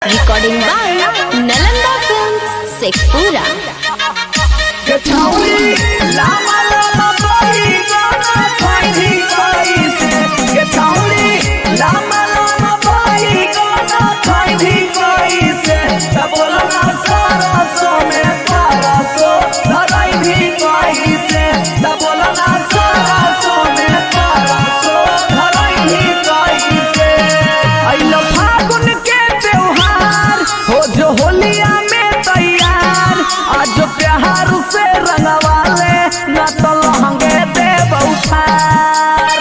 Recording by Nalanda Films, Sekpura. होलिया में तैयार आज प्यार से रंगवाले न तो लहंगे देव उठार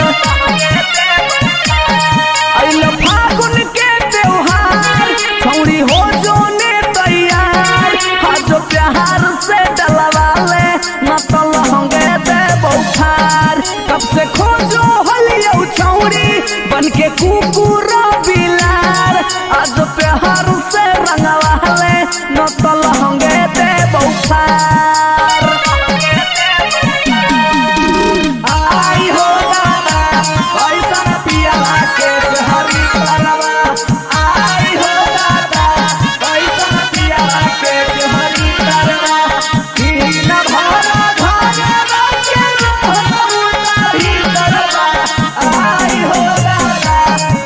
फागुन के त्योहार छौड़ी हो जोने तैयार आज प्यार से डलवाले न तो लहंगे देव उठार कब से खोजो होलिया छौड़ी बन के कुकुर बिलार आज प्यार से रंगवाले न तो लहंगे देव उठार आई हो दादा पैसा पियाला के हरी करवा आई हो दादा पैसा पियाला के हरी करवा तीन भरा घरे के हरी करवा आई हो दादा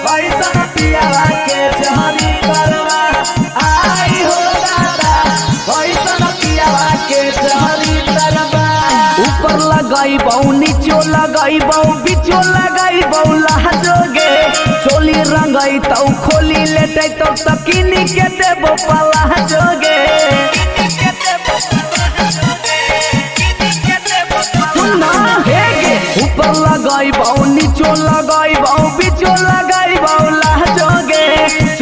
पैसा पियाला के हरी करवा आई हो दादा पैसा पियाला के हरी करवा ऊपर लगाई बहु नीचो लगाई बहु बीचो लगाई बहु लहजोगे चोली रंगाई तो खोली लेटे तो तकिनी के देबो पला जोगे सुनना हेगे ऊपर लगाई बहु नीचो लगाई बहु बीचो लगाई बहु लहजोगे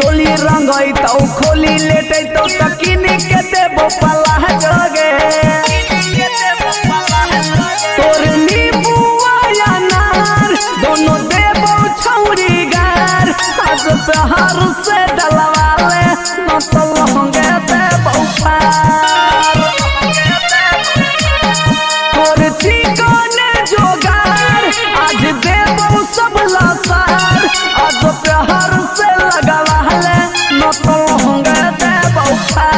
चोली रंगाई तो खोली लेटे तो तकिनी के देबो पला जोगे तोर नींबुआ या नार दोनों देबो छौरी गार आज प्यार से डलवाले न तो लहंगे देबो पार तोर चिकने जोगार आज देबो सब लसार आज प्यार से लगवाले न तो लहंगे देबो पार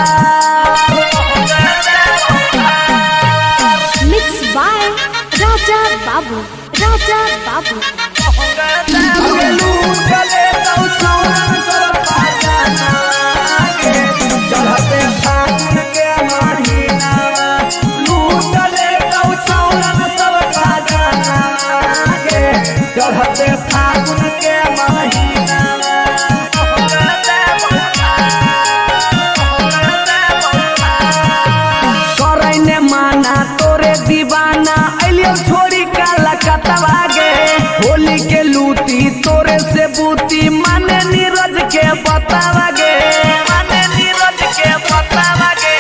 Mixed by Raja Babu. Raja Babu. चढ़ते फागुन के महीना करैने माना तोरे दीवाना अलियो छोरी काला कतवा गे होली के लूटी तोरे से बूती माने नीरज के बतावा गे माने नीरज के बतावा गे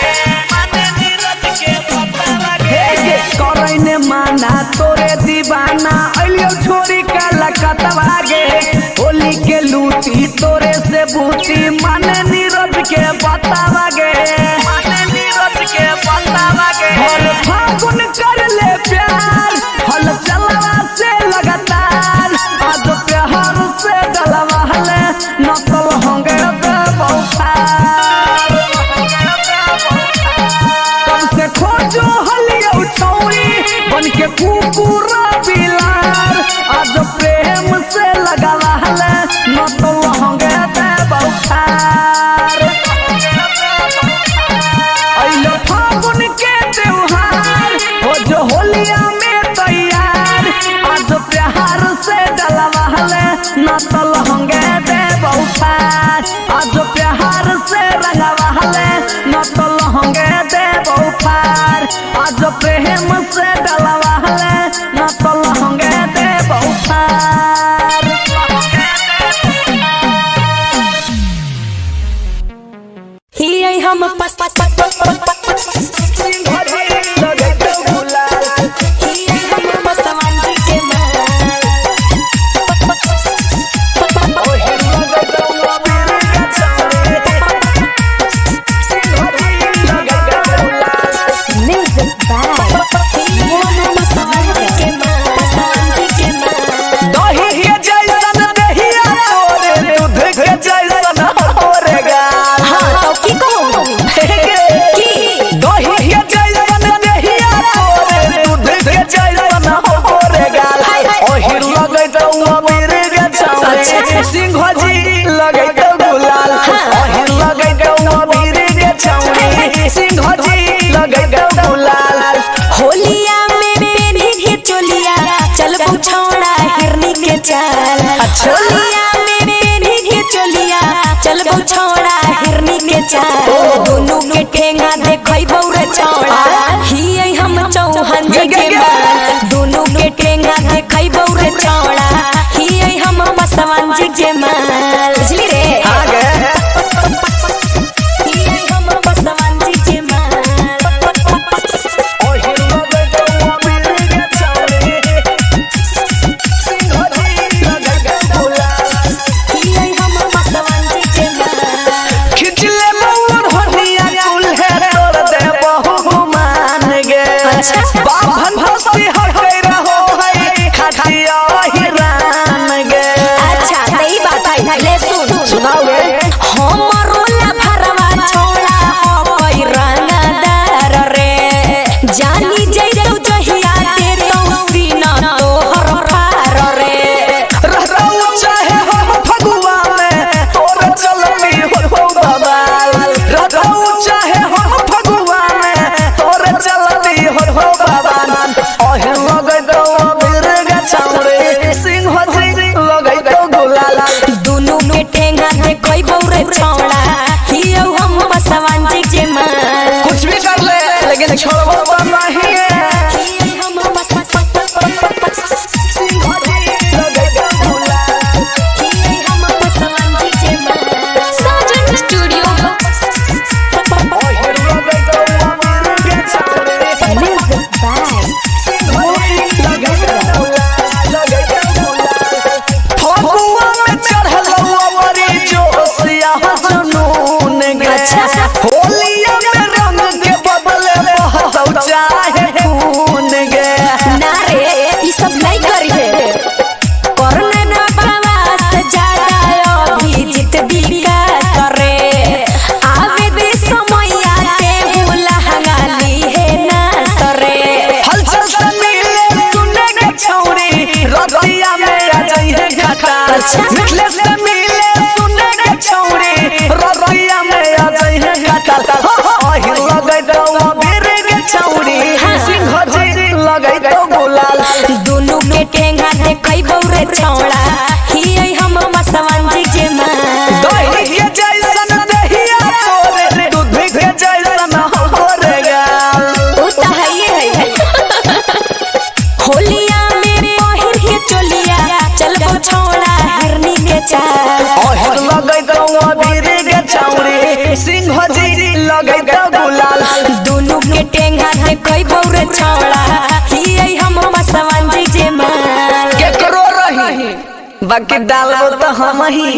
माने नीरज के बतावा गे करैने माना तोरे दीवाना अलियो छोरी काला कतवा गे होली के लूटी तोरे से बूती माने नीरज के बतावा गे माने नीरज के बतावा गे हर फागुन कर ले प्यार हल चलवा से लगातार आज प्यार से डलवाले न तो लहंगे देबो पार कब से खोजो हलिया छौरी बन के कुकुर बिलार आज प्रेम से लगवाले न तो लहंगे देबो पार अइलो फागुन के त्योहार हो जो होलिया में तैयार आज प्यार से डलवाले न तो लहंगे देबो पार आज प्यार से रंगवाले न तो लहंगे देबो पार आज प्रेम से डलवाले न तो लहंगे देबो पार He हम पस पस पस पस दही जैसन दहिया तोरे दूध के जैसन सिंह जी लगे तो गुलाल ओहिर लगे तो अबीर के छौड़ी सिंह जी लगे तो गुलाल होलिया में पेन्ही के चोलिया चल छौड़ा हिरनी के चाल। होलिया में पेन्ही के चोलिया चल छौड़ा हिरनी के चाल। दोनों के ठेंगा देखई बौरे छौड़ा हियै हम चौहान जी के माल। दोनों के ठेंगा देखई बौरे छौड़ा हियै हम पसवान जी के माल। बुझली रे आगे हियै हम पसवान जी के माल। ओहिर लगे तो अबीर के छौड़ी सिंह जी लगे तो गुलाल हियै हम पसवान जी के माल। खिचले मोर हनिया कुल है तोर दे बहु मान गे बाभन भस्ती हटे रहो है खटिया हिरान गे। अच्छा सही बात है ले सुन सुनाओगे हमरो ला भरवा छोड़ा कोई रंगदार रे जानी जइतौ जहिया ते तो सीना तोहर पार रे। रहू चाहे हम फगुआ में तोर चलती हो बबाल रहू चाहे हम फगुआ में तोर चलती हो बबाल ओहिर लगे तो अबीर के छौड़ी सिंह जी लगे तो गुलाल दोनों के ठेंगा देखई बौरे छौड़ा हियौ हम पसवान जी के माल। कुछ भी कर ले लेकिन छोड़बो तो नहीं हियै हम सिंह जी लगे तो गुलाल हियै हम पसवान जी के माल। साजन स्टूडियो ओहिर लगे तो अबीर के छौड़ी म्यूजिक बाय फगुआ में चढ़ल अमरी जोशिया जुनून गे होलिया में रंग के बदले बहतौ चाहे खून गे। ना रे ई सब नहीं करिए करने ना प्रवास ज्यादा अभिजीत विकास रे आवे दे समैया के भूला हंगाली है ना सरे। हलचल से मिले सुने के छौड़ी रतिया में आ जाइए खटाल मिथले से मिले सुने के छौड़ी रतिया में आ जाइए खटाल ओहिर लगे तो अबीर के छौड़ी सिंह जी लगे तो गुलाल दोनों के ठेंगा देखई बौरे छौड़ा हियै हम पसवान जी के माल। दही के जैसन दहिया तोरे दूध के जैसन होरे गाल उ त हइए है होलिया में पहिर के चोलिया चल छौड़ा हिरनी के चाल। ओहिर लगे तो अबीर के छौड़ी सिंह जी लगे तो गुलाल दोनों के टेंगा देखई बौरे छौड़ा हियै हम पसवान जी के माल। केकरो रही बाकी डालबो तो हम ही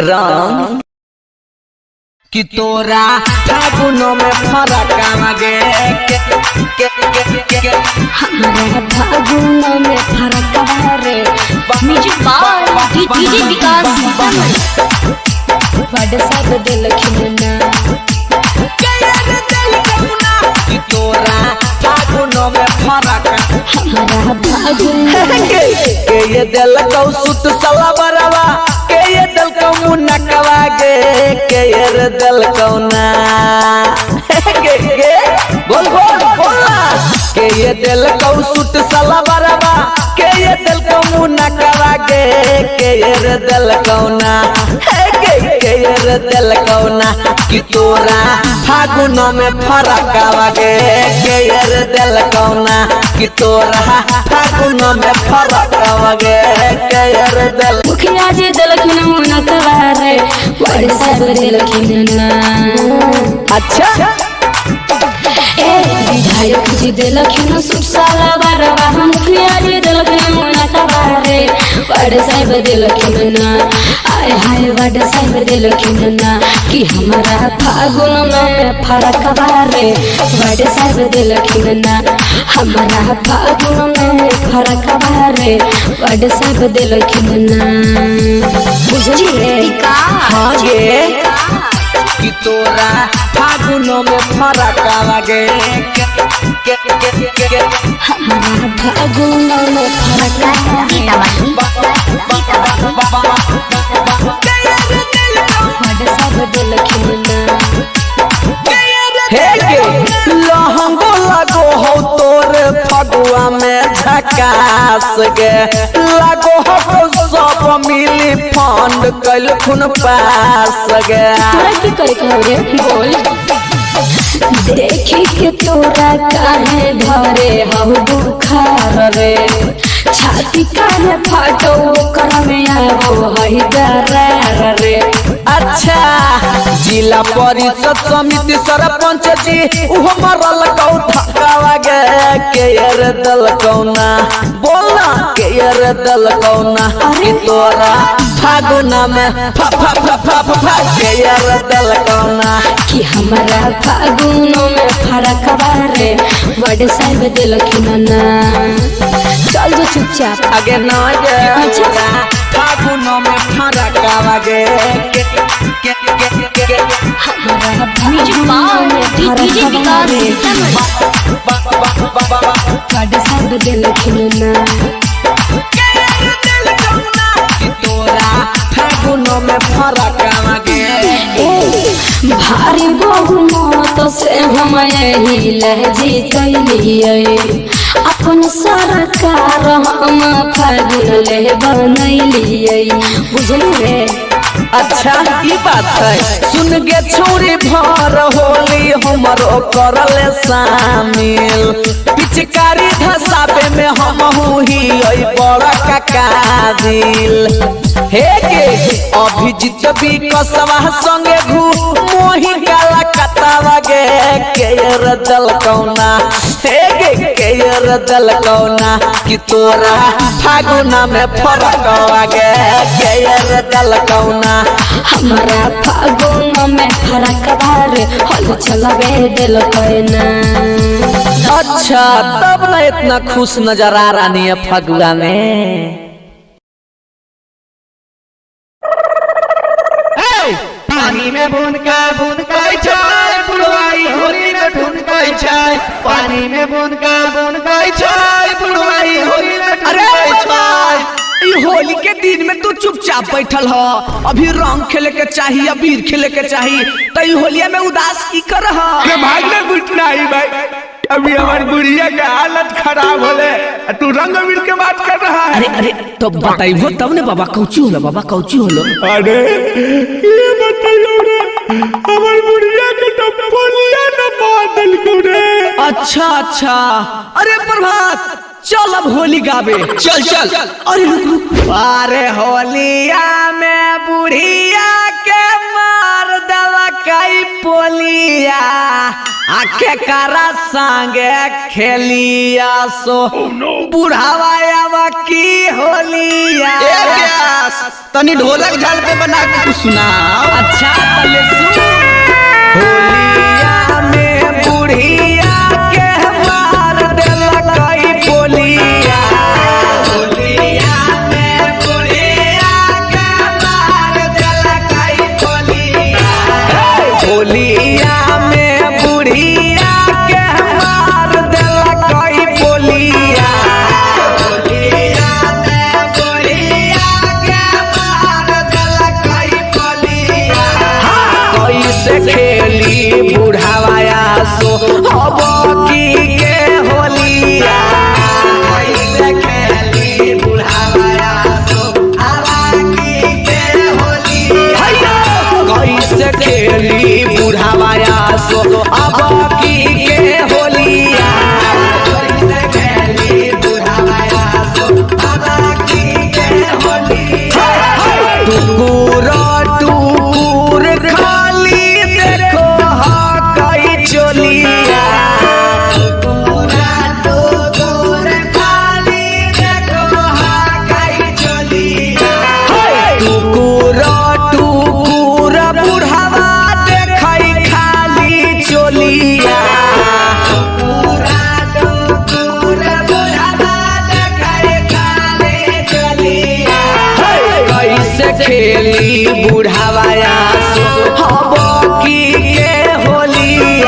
रंग कि तोरा फागुनो में फरक आगे हमारा फागुनो में फरक रे म्यूजिक बाय डीजे विकास बड़ सब दिल खिलना कि तोरा फागुनो में फरक हमारा फागुनो के ये दिल को सुत सला बरवा के ये दिल को मुनकवा के ये दिल को ना के बोल बोल बोला के ये दिल को सुत सला बरवा के ये दिल को मुनकवा के ये दिल को ना के ये दिल को ना कि तोरा फागुनो में फरक आवे के ये दिल को ना कि तोरा फागुनो में फरक आवे के ये दिल मुखिया जी दिल खिलना कवारे बड़ सब दिल खिलना। अच्छा ए विधायक जी दिल खिलना सुट साला बरवा मुखिया जी दिल खिलना कवारे बड़ सब दिल खिलना। आय हाय बड़ सब दिल खिलना कि हमारा फागुन में फरक बारे बड़ सब दिल खिलना। हमारा फागुन में फरक बारे बड़ सब दिल खिलना। बुझली रे हाँ गे कि तोरा फागुन फागुनों में फरक लगे हमारा फागुनों में फरक सब दिल खिलना लहंगो लगो हो तोर फगुआ में झकास गे लगो हो सब मिली फंड कल खुन पास गे की करे रे बोल देखी के तोरा काहे धरे हऊ बुखार रे छाती काहे फाटो कर में आवो हई दरार रे अच्छा जिला परिषद समिति सरपंच जी उहो मरल कौ धक्का लगे के यार दल कौना बोलना के यार दल कौना कि तोरा फागुना में फा फा फा फा फा के यार दल कौना कि हमारा फागुनों में फरक बारे बड़े साहब दिल खिलना चल जो चुपचाप आगे न जा फागुनों में फरक लगे हमारा फागुनों में फरक बारे बड़े साहब दिल खिलना फागुनों में फरक लगे भारी बहुमत से हम यही जीतलिए अपन सरकार हम फागुन ले बनैलिए बुझली रे अच्छा की बात है सुन गे छोरी भर होली हमरो करल शामिल पिचकारी धसाबे में हम ही बड़ा काकादिल हे गे अभिजीत भी कसवा संगे घू मोही काला कतावा गे केयर दल कौना हे गे केयर दल कौना कि तोरा फागुना में फरक लगे केयर दल कौना हमारा फागुनों में फरक बारे हल चलबे दिल कहना अच्छा तब ना इतना खुश नजर आ रही है फगुआ में पानी में बूंद का चाय बुढ़वाई होली में ढूंढ का चाय पानी में बूंद का चाय बुढ़वाई होली में अरे चाय होली के दिन में तू चुपचाप बैठल हो अभी रंग खेले के चाहिए अबीर खेले के चाहिए तो होलिया में उदास की कर भागना कुछ नहीं भाई अभी हमारी बुढ़िया का हालत खराब होले तू रंग अबीर के बात कर रहा है अरे अरे तो बताइबो तब ने बाबा कौची होलो बाबा कौची होलो अरे ये बताइयो रे हमारी बुढ़िया के तो बोलिया न बादल को रे अच्छा अच्छा अरे प्रभात चल अब होली गावे चल चल अरे रुक रुक अरे होलिया में बुढ़िया के मार दवा कई पोलिया आखे करा संगे खेलिया सो बुढ़ावा की होलिया तनी ढोलक झाल पे बना के कुछ सुनाओ अच्छा पहले सुन होलिया में बुढ़िया के मार देला कई पोलिया होलिया में बुढ़िया के मार देला कई पोलिया होलिया में बुढ़िया के मार देला कई पोलिया होलिया में बुढ़िया के मार देला कई पोलिया कैसे खेली बुढ़ावाया सो अब की के होलिया कैसे खेली बुढ़ावाया सो अब की के होलिया कैसे खेली बुढ़ावाया सो अब की के होलिया कैसे खेली बुढ़ावाया सो अब की के होलिया टुकुर टुकुर खाली देखो हा कई चोलिया टुकुर टुकुर खाली देखो हा कई चोलिया टुकुर टुकुर बुढ़ावा देखई खाली चोलिया टुकुर टुकुर बुढ़ावा देखई खाली चोलिया कैसे खेली बुढ़ावाया सो हब की के होली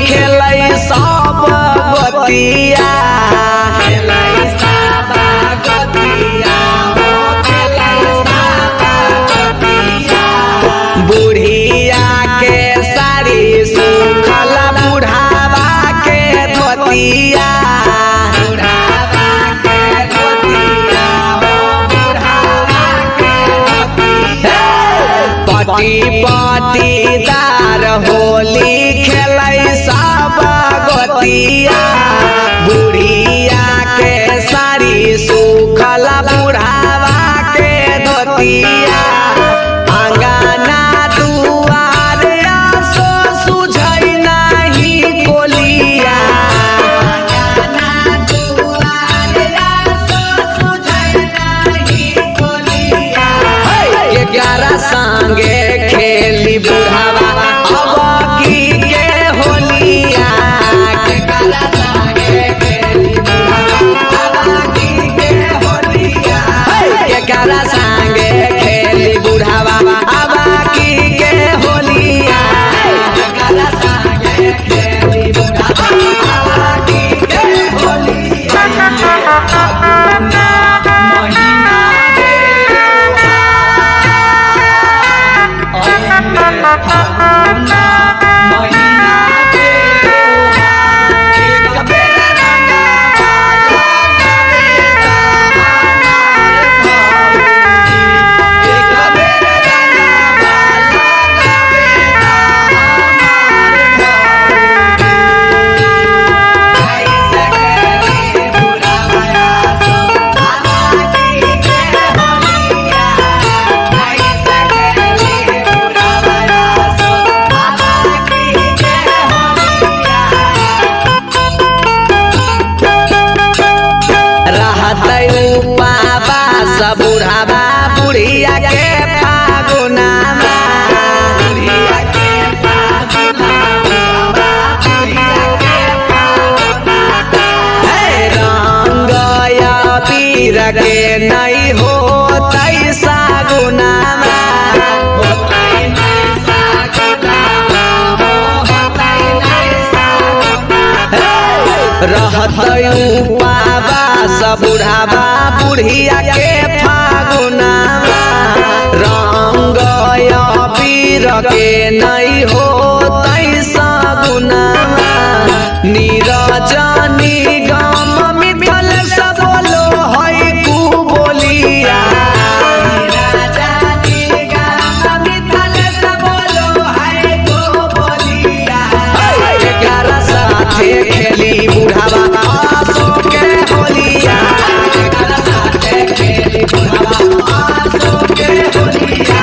खेलै सब गतिया बुढ़िया के साड़ी सुखल बुढ़ावा के धोतिया पति पटीदार होली खेलै सब गतिया बुढ़िया के साड़ी सुखल बुढ़ावा के धोतिया अंगना दुआर आसो सुझै नाही कोलिया अंगना दुआर आसो सुझै नाही कोलिया 11 संगे खेली बुढ़ावा अब की के होलिया 11 संगे खेली बुढ़ावा अब की के होलिया 11 संगे खेली बुढ़ावा अब की के होलिया 11 संगे खेली बुढ़ावा अब की के होलिया बुढ़ावा बुढ़िया के फागुनामा बुढ़िया के फागुनामा बुढ़िया के फागुनामा रंग या पीर के नहीं हो तई सागुनामा होतई नहीं सागुनामा होतई नहीं सागुनामा रहतई बाबा सब बुढ़ावा बुढ़िया के फागुनामा रंग या पीर के नहीं हो तई सागुनामा नीरजनी गम मिथल सब बोलो है कु बोलिया नीरजनी गम मिथल सब बोलो है कु बोलिया 11 साथे खेली बुढ़ावा आसो के होलिया 11 साथे खेली बुढ़ावा आसो के होलिया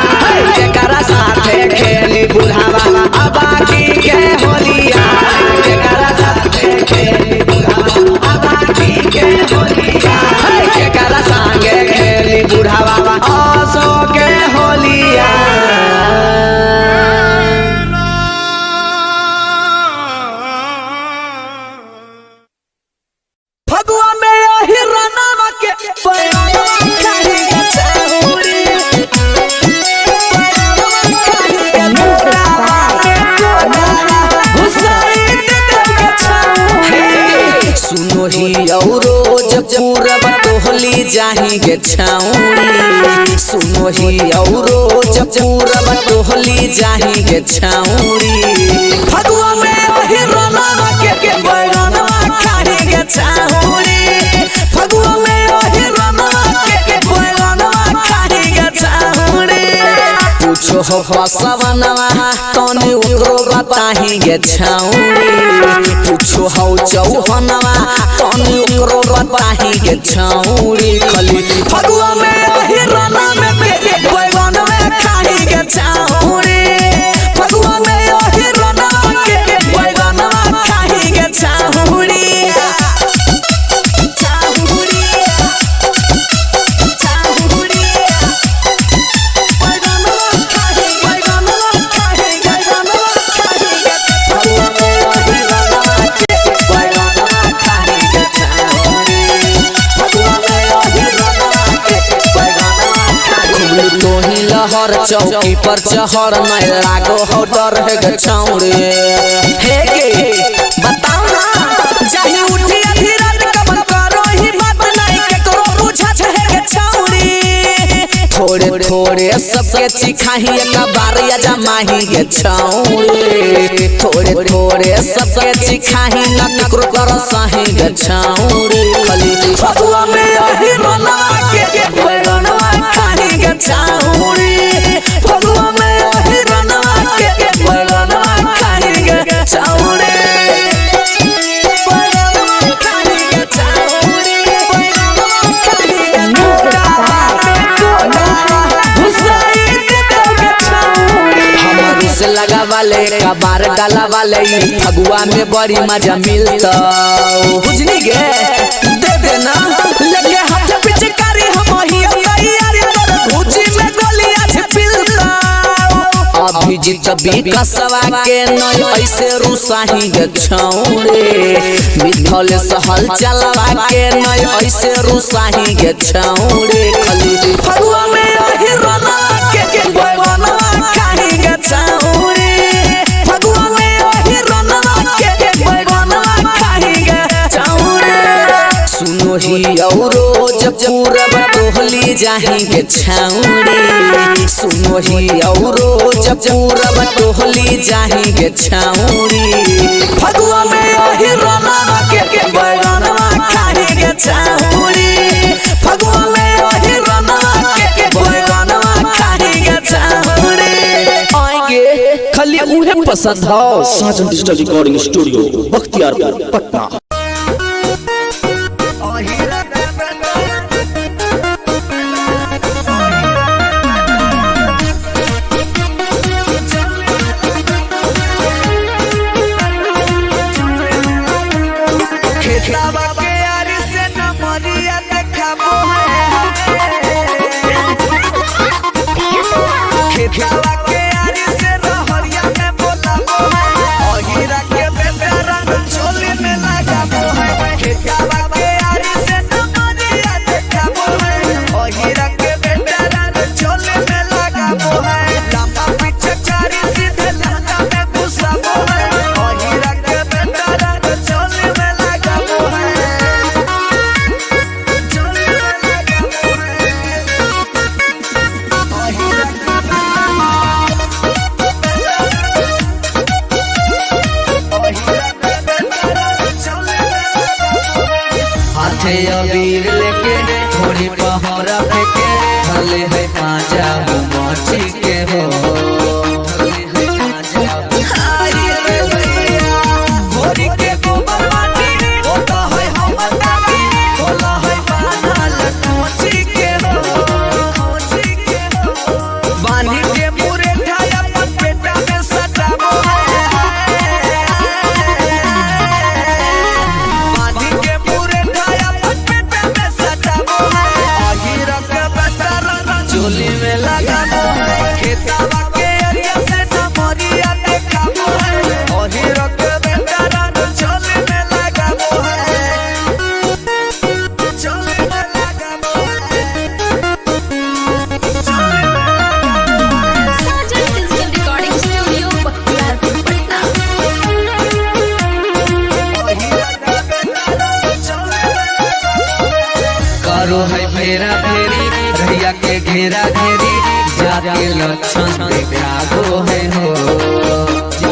11 साथे खेली बुढ़ावा अब की के होलिया 11 साथे खेली बुढ़ावा अब की के होलिया 11 संगे खेली बुढ़ावा आसो के होलिया फगुआ में यही रनावा के पैरवा खाही गछौरी पैरवा खाही गछौरा हुसैन देव गछौरी सुनो ही औरोज पूरब टोहली जाही गछौरी सुनो ही औरोज पूरब टोहली जाही गछौरी फगुआ में यही रनावा के पैरवा खाही गछौरी फगुआ में यही रनावा के पैरवा खाही गछौरी पूछो हो बसवनवा तने ओकरो बताही गछौरी पूछो हो चौहनवा तने ओकरो बताही गछौरी खली फगुआ में यही रनावा में पैरवा खाही गछौरी फगुआ में यही रनावा के पैरवा खाही गछौरी लहर चौकी पर चहर नहीं लागो हो डर है गछौरे हे गे सबके चिखाही एक बार या जमाही गे छौरे थोड़े थोड़े सबके चिखाही न ककरो कर साही गे छौरे खाली फगुआ में यही रोना के बैगनवा खाही गे छौरे फगुआ में यही रोना के बैगनवा खाही गे छौरे लगा वाले कबार डाला वाले फगुआ में बड़ी मजा मिलता बुझनी गे दे देना लगे हाथ पिचकारी हम ही तैयारी कर भूची में गोलियां छिलता अभी जित भी कसवा के नय ऐसे रुसाही गे छौरे मिथल सहल चलवा के नय ऐसे रुसाही गे छौरे खाली फगुआ में यही रोना के बैगनवा खाही गे छौरे फगुआ में यही रोना के बैगनवा खाही गे छौरे सुनो ही औरो जब पूरब टोहली जाही गे छौरे सुनो ही औरो जब पूरब टोहली जाही गे छौरे फगुआ में यही रोना के बैगनवा खाही गे छौरे फगुआ में यही रोना के बैगनवा खाही गे छौरे आएंगे खाली उन्हें पसंद हो। Sajan digital recording studio Bakhtiyarpur Patna. अबीर लेके थोड़ी पहरा फेंके भले है पांचा मची के हो फेरा फेरी भैया के घेरा घेरी जाके लक्षण देखा गो है हो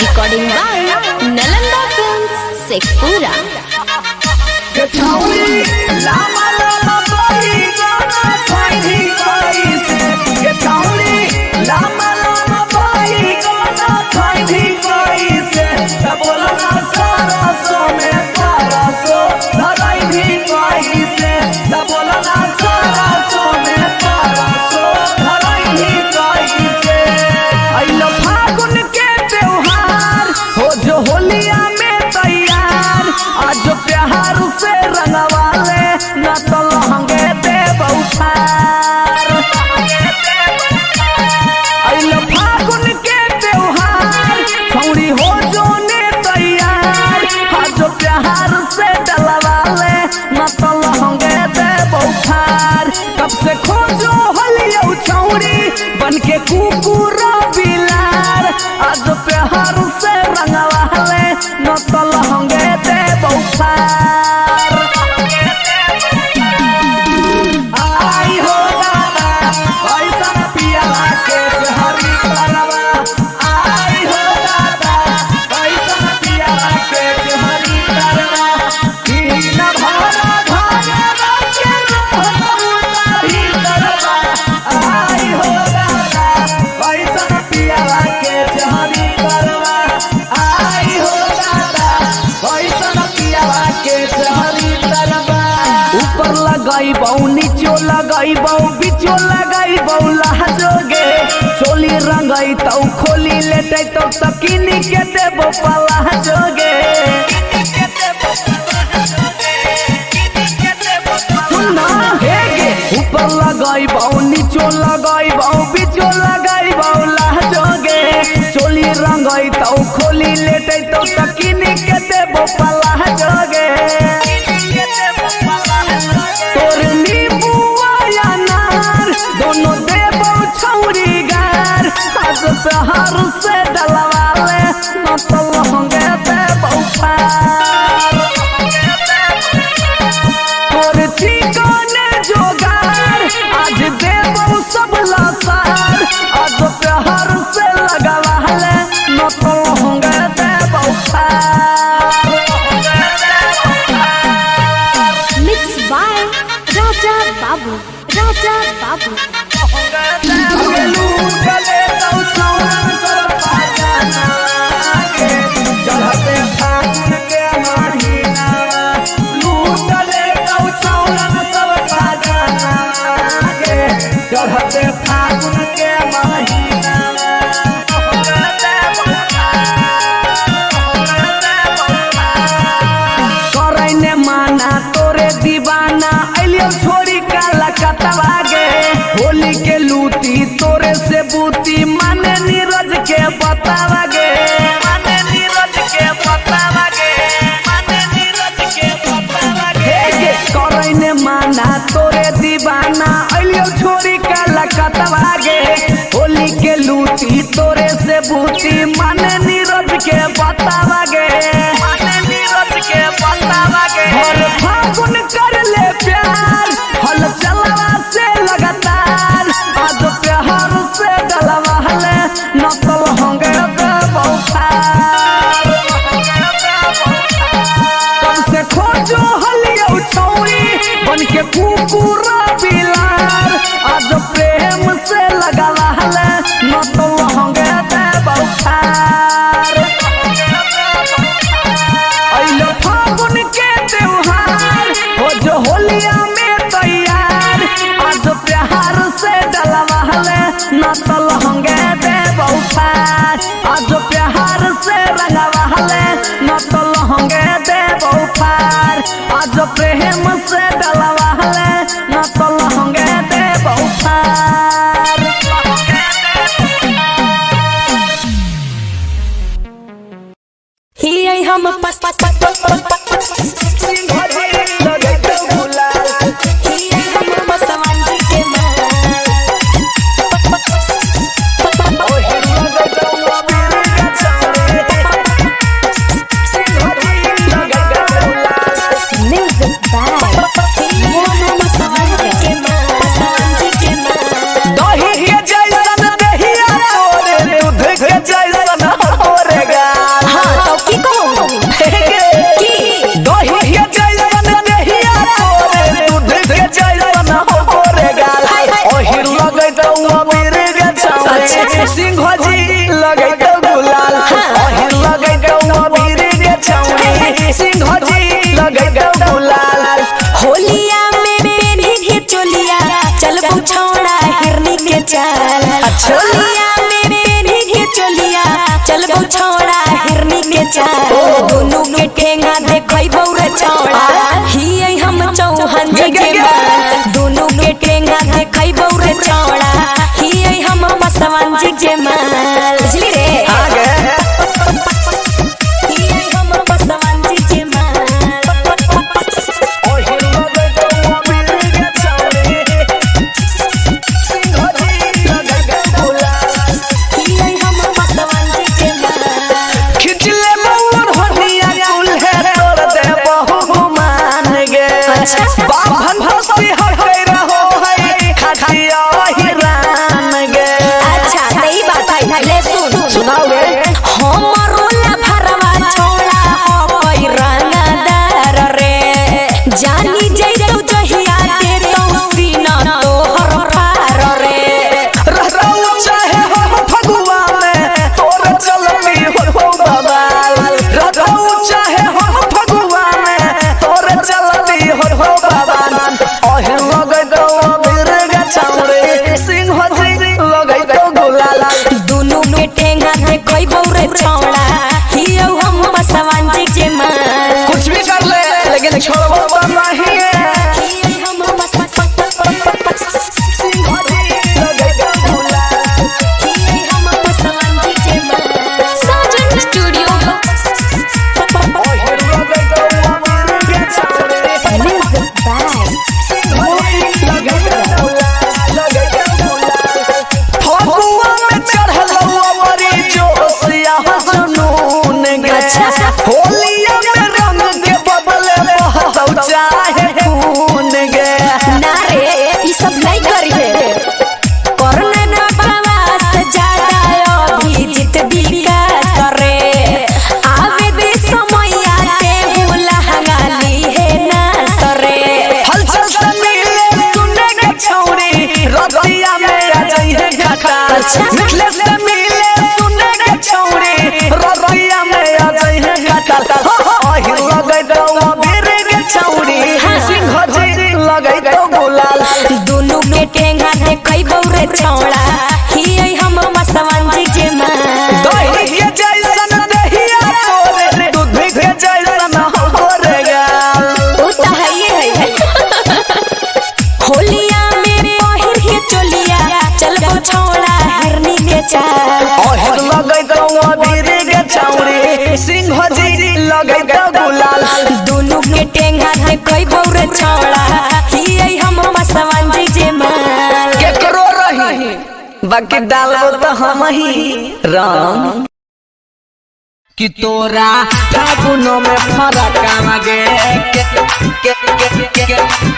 recording by Nalanda films Sheikhpura. लामा लामा आई हो दादा कैसन पियावा के हरी तरवा आई हो दादा कैसन पियावा के हरी तरवा तीन भरा भरा के हरी तरवा आई हो दादा कैसन पियावा के हरी तरवा आई हो दादा कैसन पियावा के हरी तरवा ऊपर लगाई बहु नीचो लगाई बहु बीचो लगाई बहु लहजोगे चोली रंगाई तो खोली लेटे तो तकिनी के देबो पला जोगे सुनना हेगे ऊपर लगाई बहु नीचो लगाई बहु बीचो लगाई बहु लहजोगे चोली रंगाई तो खोली लेटे तो तकिनी के देबो पला जोगे तोर नींबुआ या नार दोनों देबो छौरी गार आज प्यार से डलवा ले न तो लहंगे देबो पार तोर ठिकाने जोगार आज देबो सब लसार आज प्यार से लगवा ले न तो लहंगे देबो पार Mixed by Raja Babu. Raja Babu. चढ़ते फागुन के महीना करैने माना तोरे दीवाना अलियो छोरी काला कतवा गे होली के लूटी तोरे से बूती माने नीरज के बतावा गे माने नीरज के बतावा गे माने नीरज के बतावा गे करैने माना तोरे दीवाना अलियो छोरी काला कतवा गे होली के लूटी तोरे से बूती माने नीरज के बतावा गे माने नीरज के बतावा गे हर फागुन कर ले प्यार हल चलवा से लगातार आज प्यार से डलवा ले न तो लहंगे देबो पार कब से खोजो हलियो छौरी बन के कुकुरा बिलार आज प्रेम से लगवा ले न तो लहंगे देबो पार अइलो फागुन के त्योहार हो जो होलिया में तैयार आज प्यार से डलवा ले न तो लहंगे देबो पार आज प्यार से रंगवा ले न तो लहंगे देबो पार आज प्रेम से डलवा ले न तो लहंगे देबो पार ही आई हम पस पस पस पस पस ही आई हम पसवांजी के माल Music by Mono Pasawanje के माल पसवांजी के माल दही के जैसन दहिया तोरे दूध के जैसन तोरे गाल हाँ तो की कहूँ की दही के जैसन दहिया तोरे दूध के जैसन तोरे गाल ओहिर लगै तो अबीर के छावे सिंह जी लगै तो गुलाल ओहिर लगै तो अबीर के छावे सिंह जी लगै तो गुलाल होलिया में पेन्ही के चोलिया चल बुछौड़ा हिरनी के चाल होलिया में पेन्ही के चोलिया चल बुछौड़ा हिरनी के चाल दोनों के ठेंगा देखै बौरे चौड़ा ही आई हम चौहान जी के माल दोनों के ठेंगा देखै बौरे चौड़ा ही आई हम पसवान जी के माल बुझली रे आगे ही आई हम पसवान जी के माल ओहिर लगै तो अबीर के छावे सिंह जी लगै तो गुलाल ही आई हम पसवान जी के माल खिचले मौर हनिया कुल है तोर दे बहु चाहे खून गे ना रे ई सब नहीं करी है करने ना बाबा से ज्यादा अभिजीत विकास रे आवे दे समय आते भूला हंगाली है ना सरे हलचल से मिले सुने के छौरी रतिया में आ जाई है घाटा मिथले से मिले सुने के छौरी रतिया में आ जाई है घाटा ओही लगै दो अबीर के छौरी सिंह जी लगै दो गुलाल दोनों के टेंगा दे कई बौरे छौड़ा ही हम मसवान जी जे मां दही के जैसन दहिया तोरे दूध के जैसन होरे गाल ओ त है होलिया में पहिर के चोलिया चल गो छौड़ा हरनी के चाल ओहे लगै दो अबीर के छौरी सिंह जी लगै दो गुलाल दोनों के टेंगा दे कई बौरे छौड़ा ही हम मसवान जी जे माल केकरो रही बाकी डालबो तो हम ही राम कि तोरा फागुनो में फरक आगे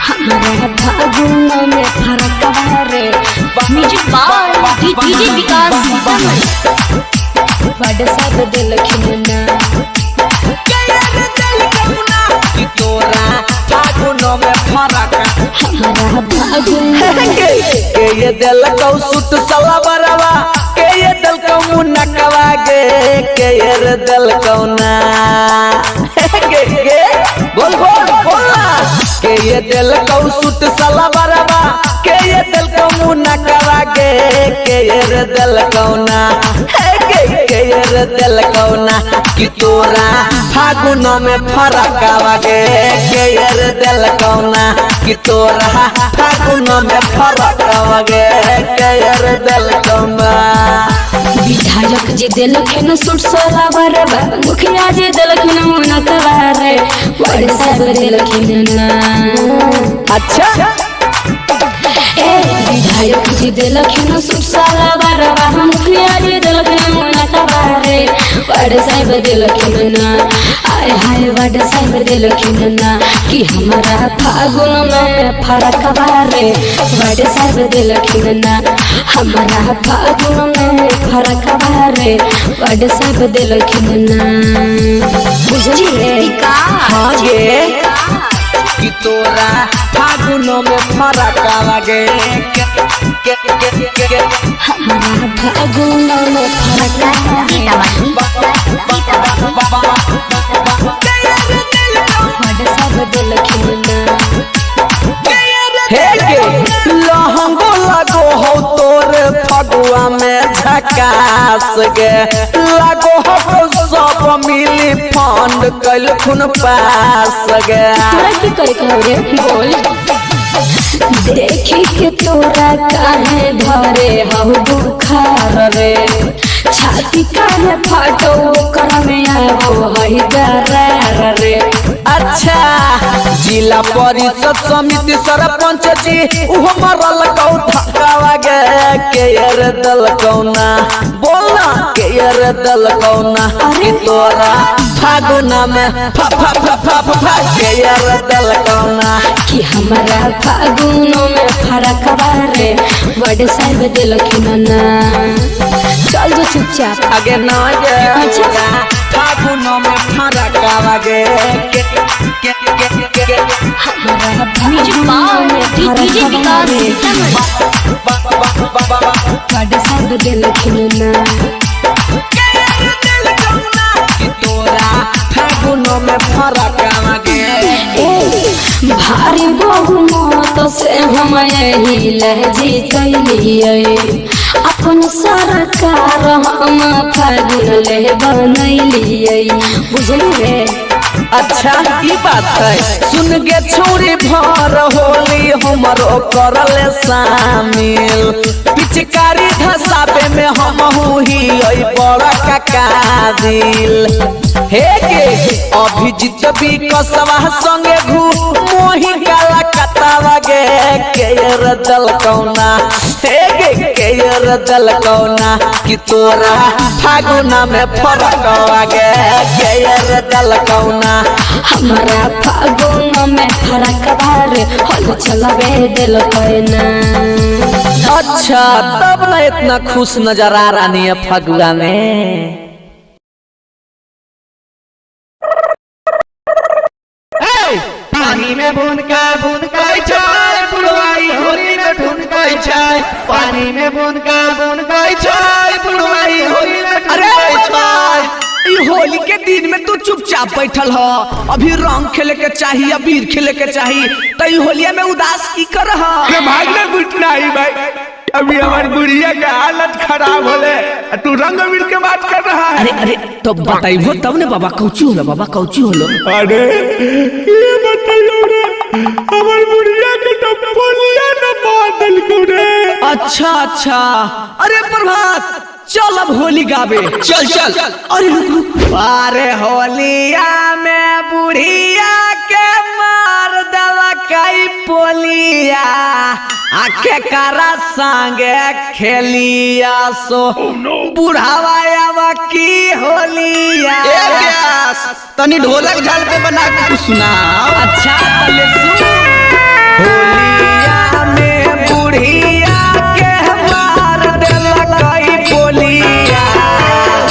हमारा फागुन में फरक बारे म्यूजिक बार डीजे विकास बड़े सब दिल खिलना कि तोरा फागुनो में फरक हमारा फागुन के ये दिल को सुत सला बरवा के ये दिल को मुनकवा गे के ये दिल को ना के बोल बोल बोला के ये दिल को सुत सला बरवा के ये दिल को मुनकवा गे के ये दिल को ना के ये दिल को ना कि तोरा फागुनो में फरक आगे के ये दिल को ना कि तोरा फागुनो में फरक आगे के ये दिल को ना विधायक जी दिलखिन सुट सोला बरबा मुखिया जी दिलखिन मुनकवा रे बड़े सब दिलखिन ना अच्छा ए विधायक जी दिलखिन सुट सोला बरबा मुखिया जी दिलखिन मुनकवा रे बड़े सब दिलखिन ना आय हाय बड़े सब दिलखिन ना कि हमारा फागुन में फरक बारे बड़े सब दिलखिन ना हमारा फागुन में फरक बारे बड़े सब दिलखिन ना बुझलिए हाँ गे कि तोरा फागुनो में फरक आगे हमारा फागुन में फरक बड़े सब दिलखिन ना हे गे लहंगो लगो हो तोर फगुआ में झकास गे लगो हो सब मिली फंड कल खुन पास गे तोरा की करे रे बोल देखी के तोरा काहे धरे हऊ बुखार रे छाती काहे फाटो कर में आवो हई दरार रे अच्छा जिला परिषद समिति सरपंच जी उहो मरल कौ धक्कावा गे के यार दल कौना बोलना के यार दल कौना कि तोरा फागुना में फा फा फा फा फा के यार दल कौना कि हमारा फागुनो में फरक बारे बड़े साहब दिलखिन ना चल जो चुपचाप आगे न गे अच्छा फागुनो में फरक आगे हमारा फागुनो में फरक बारे बड़े साहब दिलखिन ना तोरा फागुनो में फरक आगे भारी बहुमत से हम यही लहजी कैलिए अपन सरकार हम फागुन ले बनैलिए बुझलिए अच्छा ई बात है सुन गे छोरी भर होली हमरो करल शामिल पिचकारी धसाबे में हम हुई ओई बड़ा काकादिल हे गे अभिजीत भी कसवा संगे घू मोही काला कतावा गे के रदल कौना हे गे के गेयर दल कौना कि तोरा फागुना में फरक आगे गेयर दल कौना हमारा फागुन में फरक बारे होल चलबे दिल कोइना। अच्छा तब ना इतना खुश नजर आ रानी है फगुआ में। पानी में बूंद का छाय बुढ़वाई होली में ढूंढ गई छाय पानी में बूंद का छाय बुढ़वाई होली में ढूंढ गई छाय। होली के दिन में तू चुपचाप बैठल हो, अभी रंग खेले के चाहिए अबीर खेले के चाहिए तो होलिया में उदास की कर भागना कुछ नहीं भाई, अभी हमारी गुड़िया का हालत खराब होले तू रंग अबीर के बात कर रहा है। अरे अरे तो बताइबो तब ने बाबा कौची होलो बाबा कौची होलो। अरे ये बताइयो रे हमारी गुड़िया के तो पोलिया न बादल को रे। अच्छा अच्छा अरे प्रभात चल अब होली गावे चल चल अरे रुक अरे होलिया में बुढ़िया के मार दवा कई पोलिया आखे करा संगे खेलिया सो बुढ़ावा की होलिया। तनी ढोलक झाल पे बना के कुछ सुनाओ। अच्छा पहले सुन होलिया में बुढ़िया के मार देला कई पोलिया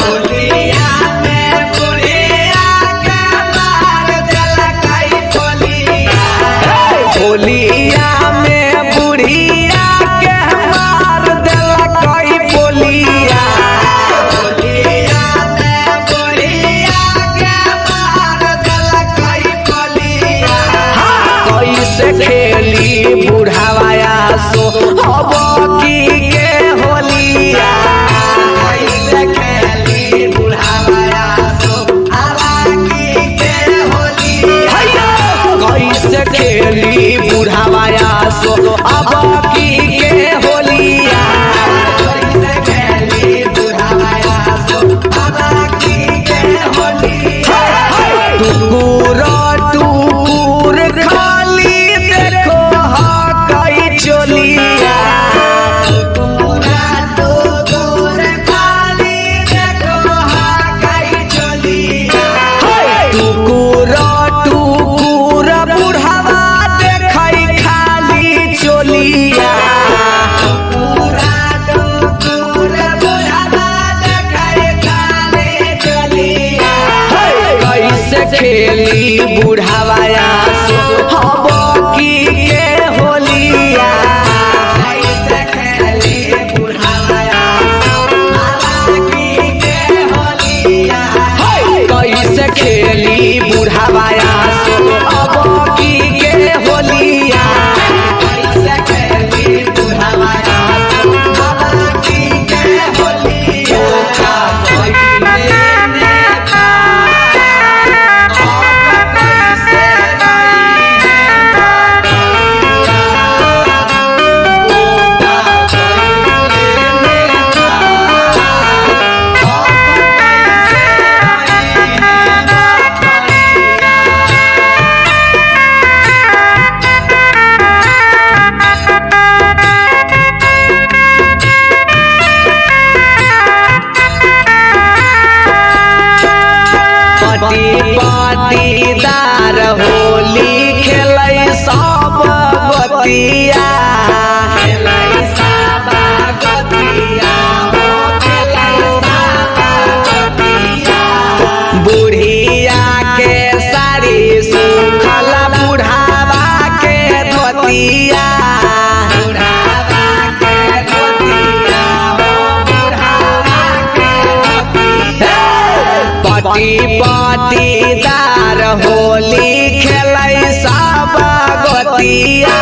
होलिया में बुढ़िया के मार देला कई पोलिया होलिया में बुढ़िया के मार देला कई पोलिया होलिया में बुढ़िया के मार देला कई पोलिया। कैसे खेली बुढ़ावाया सो अब की के होलिया कैसे खेली बुढ़ावाया सो अब की के होलिया कैसे खेली बुढ़ावाया सो अब की के होलिया कैसे खेली बुढ़ावाया सो अब की के होलिया। टुकुर टुकुर खाली देखो हा कई चोलिया टुकुर टुकुर खाली देखो हा कई चोलिया टुकुर टुकुर बुढ़ावा देखई खाली चोलिया टुकुर टुकुर बुढ़ावा देखई खाली चोलिया। कैसे खेली बुढ़ावाया सो हब की के होलिया कैसे खेली बुढ़ावाया सो हब की के होलिया कैसे खेली बुढ़ावाया सो अब की के होलिया कैसे खेली बुढ़ावाया सो अब की के होलिया। पाटीदार होली खेलै सब बतिया खेलै सब बतिया हो खेलै सब बतिया बुढ़िया के साड़ी सुखल बुढ़ावा के धोतिया बुढ़ावा के धोतिया हो बुढ़ावा के धोतिया। पाटीदार होली खेलै सब गोतिया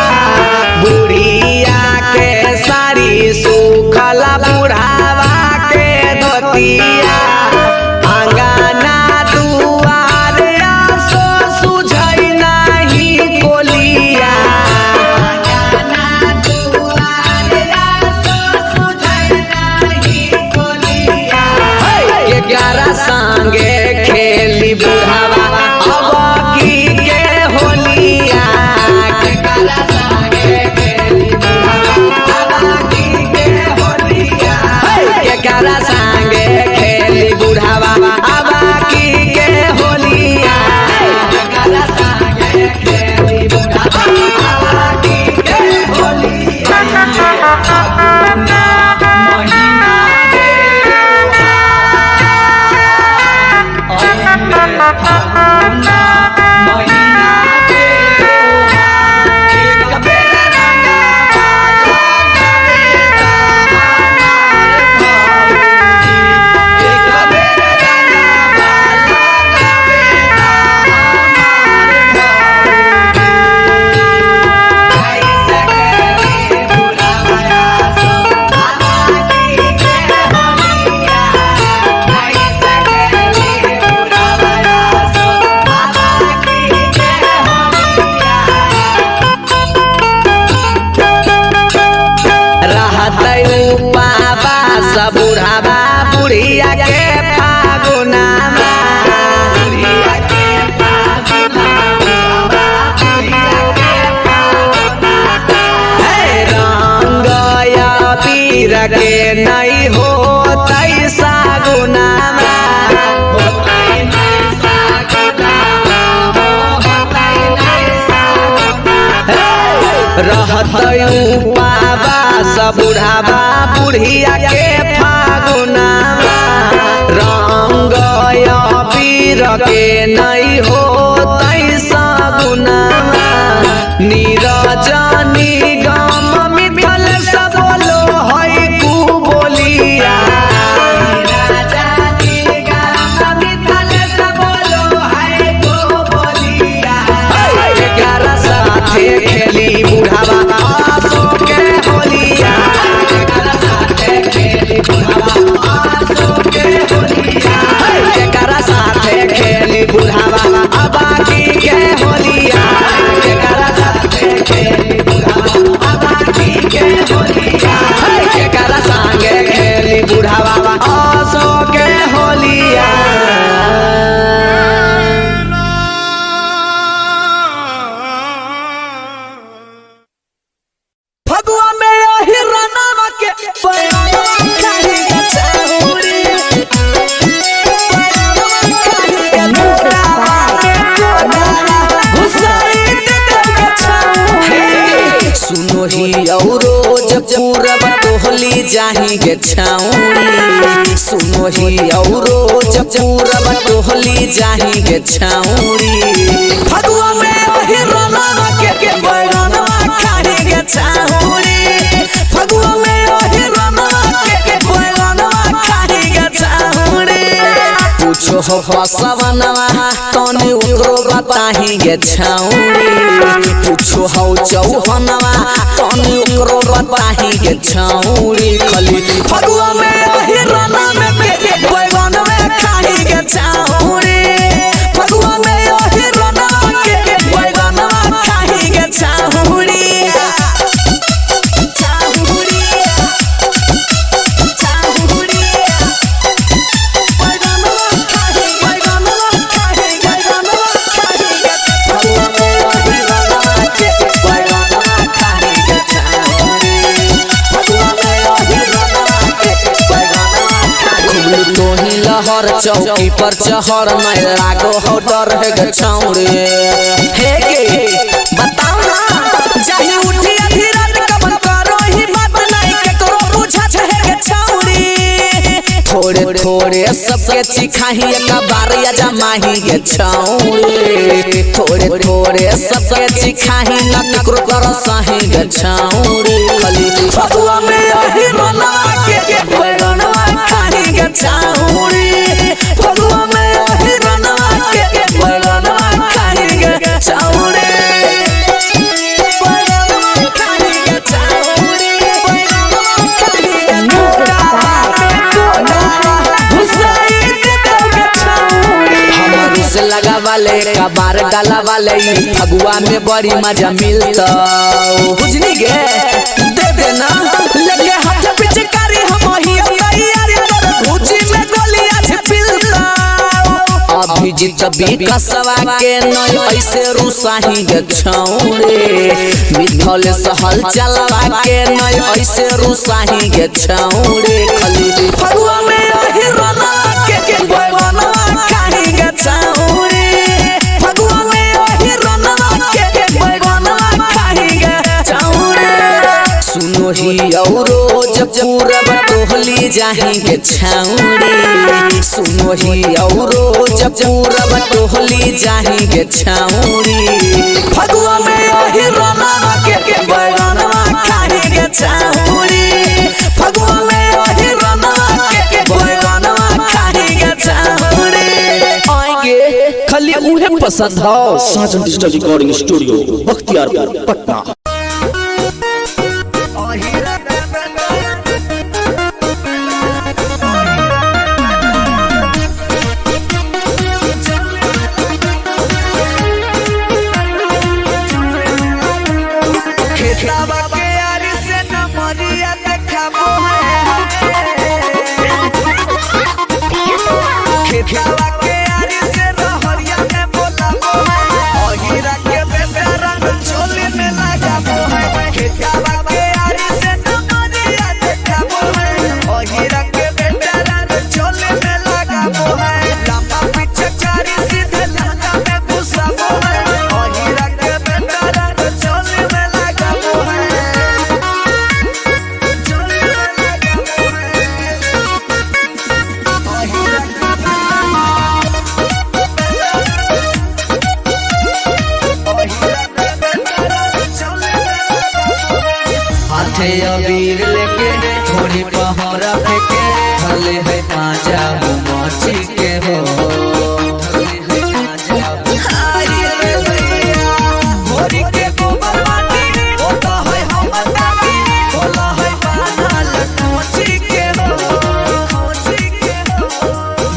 बुढ़िया के साड़ी सुखल बुढ़ावा के धोतिया अंगना दुआर आसो सुझै नहीं कोलिया अंगना दुआर आसो सुझै नहीं कोलिया। 11 संगे खेली बुढ़ावा के नहीं हो तैसा गुनामा रहत बाबा सब बुढ़ावा बुढ़िया के फागुनामा रंग अबीर के नहीं हो तैसा गुनामा नीरजनी गम मिथल सब बोलो है कु बोलिया खेली बुढ़ावा आसो के होलिया जेकरा साथे खेली बुढ़ावा बाकी के होलिया जेकरा साथे खेली बुढ़ावा बाकी के होलिया जेकरा संगे खेली बुढ़ावा आसो के होलिया जाही गे छाउरी सुनो ही औरो जब पूरब टोहली जाही गे छाउरी फगुआ में ओही रनवा के बैगनवा खाही गे छाउरी फगुआ में ओही रनवा के बैगनवा खाही गे छाउरी पूछो हो फसवनवा तने ओकरो बताही गे छाउरी पूछो हो चौहनवा तने ओकरो बताही गे छाउरी खली फगुआ में ओही रना में बैगन में खाही गे छाउरी फगुआ में ओही रना के बैगन में खाही गे छाउरी लहर चौकी पर चहर नहीं लागो हो डर है गे छौरे हे गे बताओ ना जाही उठी आधी रात कमन करो ही बात नहीं के करो बुझा है गे छौरी थोड़े थोड़े सबके चिखाही एक बार या जमाही गे छौरे थोड़े थोड़े सबके चिखाही न ककरो कर सही गे छौरे खली फगुआ में ओही रना के बैगनवा खाही गे छौरी फगुआ में ओही रना के बैगनवा खाही गे छौरी बैगनवा खाही गे छौरी बैगनवा खाही गे छौरी हमर से लगा वाले कबार डाला वाले फगुआ में बड़ी मजा मिलता बुझनी गे दे देना लगे हाथ पिचकारी हम ही तैयारी कर भूजी में गोलियां छिपिलता अभिजीत विकसवा के नय ऐसे रुसाही गे छौरे मिथल सहल चलवा के नय ऐसे रुसाही गे छौरे खली फगुआ में ओही रना के बैगनवा खाही गे छौरे फगुआ में ओही रना के बैगनवा खाही गे छौरे सुनो ही औरो जब पूरब टोहली जाही गे छौरी सुनो ही औरो जब पूरब टोहली जाही गे छौरी फगुआ में ओही रना के बैगनवा खाही गे छौरी फगुआ में ओही रना के बैगनवा खाही गे छौरी आएंगे खाली उहे पसंद हो। Sajan digital recording studio Bakhtiyarpur Patna. खेतवा के आरी से नमरिया देखाबो खेतवा के आरी से रहरिया में बोलाबो अहिरा के बेटा रंग चोली में लगा माथे अबीर लेके थोड़ी पहरा फेंके भले है पांचा मची के हो भोरी के गोबर माटी होता है हम दादी होला है बांधल मची के हो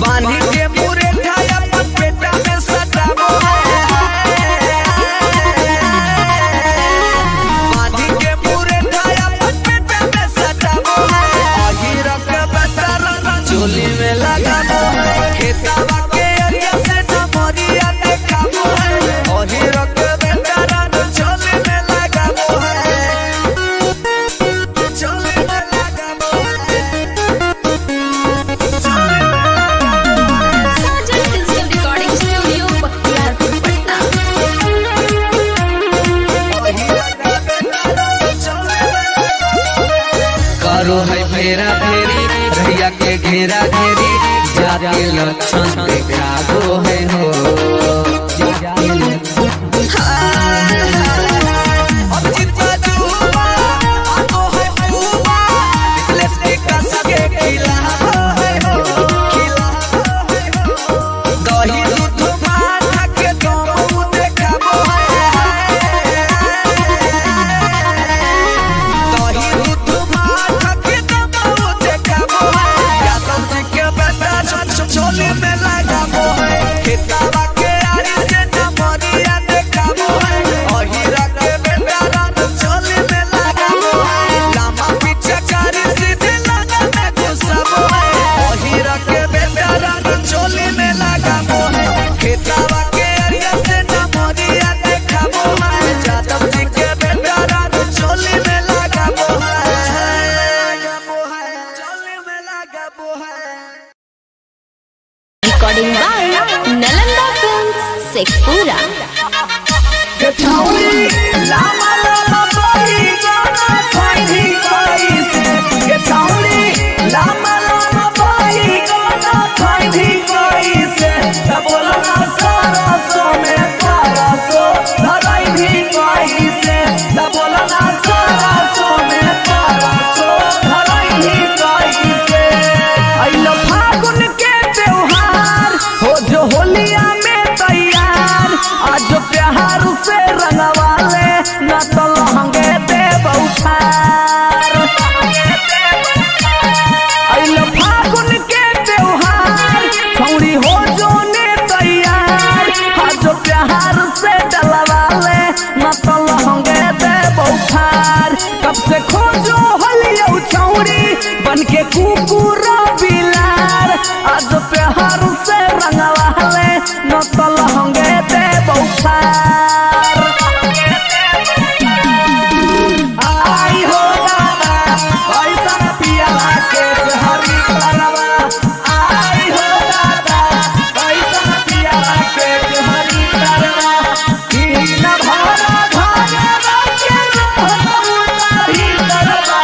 बांधी के मुरे ठाया पेटा में सटाबो बांधी के मुरे ठाया पेटा में सटाबो आहिरा के बंदर चोली में लगाबो खेतावा के अरिया से नमरिया देखाबो आहिरा के बंदर चोली में लगाबो चोली में लगाबो Sajan digital recording studio Bakhtiyarpur Patna. करो है फेरा फेरी भैया के घेरा घेरी जाके लक्षण देखा दो है हो अब जितना जुआ आतो है बुआ निकलेस के कस के खिला है हो दही दूध माथा के दम देखाबो दही दूध माथा के दम देखाबो यादव जी के बेटा चोली में लगाबो खेतावा के आरी से नमरिया देखाबो अहिरा के बेटा रात चोली में लगाबो लामा पीछे कारी सीधे लगा में घुसाबो अहिरा के बेटा रात चोली में लगाबो खेतावा के आरिया से नमरिया देखाबो यादव जी के बेटा रात चोली में लगाबो चोली में लगाबो recording by Nalanda films Sheikhpura. लामा लामा बाई गाना फाइनी बाई से लामा लामा बाई गाना फाइनी बाई से बोलना सारा सो में तारा सो धराई भी बाई से बोलना सारा सो में तारा सो धराई भी बाई से अइलो फागुन के त्योहार हो जो होलिया में तैयार आज प्यार से रंगवाले न तो लहंगे दे बउठार अइलो फागुन के त्योहार छौड़ी हो जो ने तैयार आज प्यार से डलवाले न तो लहंगे दे बउठार कब से खोजो हलियो छौड़ी बन के कुकुर बिलार आज प्यार से रंगवाले न तो लहंगे दे बउठार आई हो दादा पैसा पियाला के हरी तरवा आई हो दादा पैसा पियाला के हरी तरवा की न भरा भरा के हरी तरवा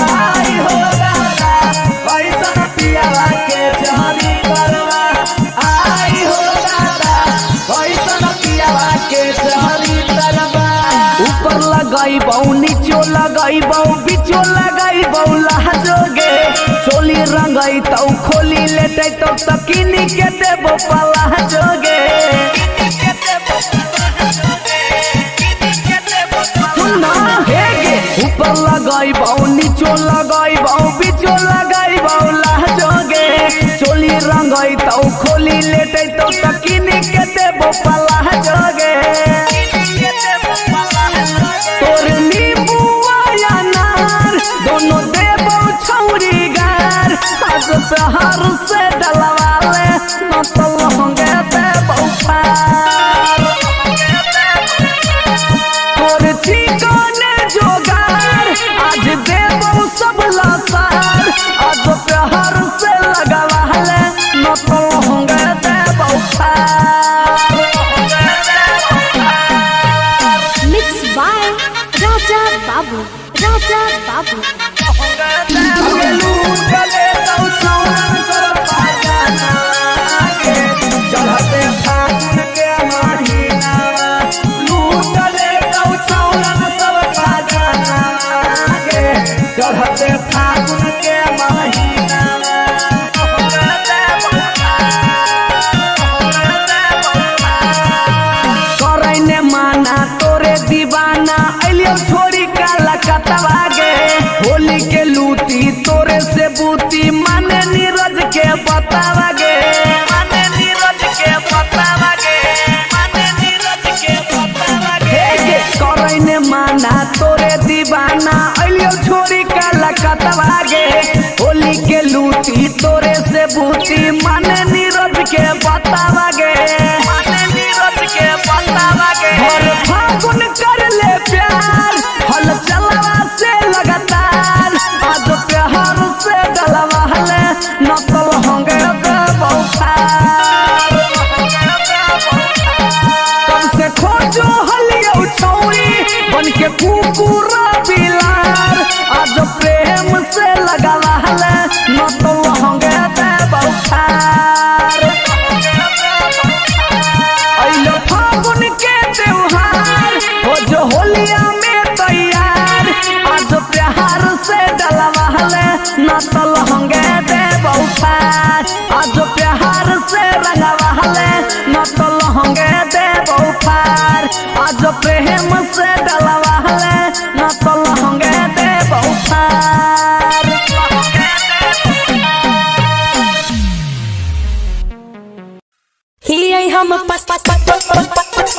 आई हो दादा पैसा पियाला के हरी तरवा आई हो दादा पैसा पियाला के हरी तरवा ऊपर लगाई बाऊ नीचो लगाई बाऊ बीचो लगाई बाऊ लहजोगे चोली रंगाई तो खोली लेटे तो तकिनी के देबो पला जोगे सुना हेगे ऊपर लगाई बाऊ नीचो लगाई बाऊ बीचो लगाई बाऊ लहजोगे चोली रंगाई तो खोली लेटे तो तकिनी के देबो पला जोगे तोर नींबुआ या नार दोनों देबो छौरी गार आज प्यार से डलवाले न तो लहंगे देबो पार तोर चिकने जोगार आज देबो सब लसार आज प्यार से लगवाले न तो लहंगे देबो पार मिक्स बाय राजा बाबू। गले तो सौरन सर पाजाना के चढ़ते फागुन के महीना लूटले तो सौरन सब पाजाना के दीवाना अलियो छोरी काला कतवा गे होली के लूटी तोरे से बूती माने नीरज के बतावा गे माने नीरज के बतावा गे माने नीरज के बतावा गे करैने माना तोरे दीवाना अलियो छोरी काला कतवा गे होली के लूटी तोरे से बूती माने नीरज के बतावा गे माने नीरज के बतावा गे हर फागुन कर ले प्यार हल चलवा से लगातार आज प्यार से डलवा हले नकल होंगे बौखार कम से खोजो हलियो छौरी बन के कुकुर बिलार आज प्रेम से लगावा हले नकल होंगे बौखार अइलो फागुन के त्योहार हो जो होलिया में तैयार आज प्यार से डलवा हले न तो लहंगे दे बौफार आज प्यार से रंगवा हले न तो लहंगे दे बौफार आज प्रेम से डलवा हले न तो लहंगे दे बौफार ही हम पस पस पस पस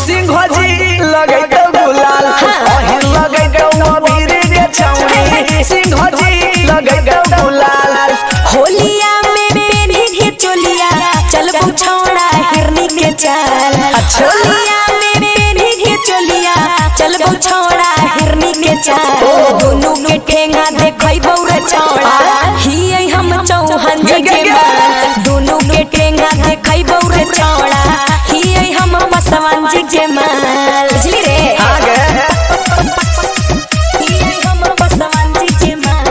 सिंघजी लगे तो गुलाल ओहिर लगे तो अबीर के छौरी सिंघजी लगे तो गुलाल होलिया में पेन्ही के चोलिया चल छौड़ा हिरनी के चाल होलिया में पेन्ही के चोलिया चल छौड़ा हिरनी के चाल दोनों के ठेंगा देखई बौरे छौड़ा ही हम चौहान जी के माल दोनों के ठेंगा देखई बौरे छौड़ा ही हम बसवान जी के माल बुझली रे आगे ही हम बसवान जी के माल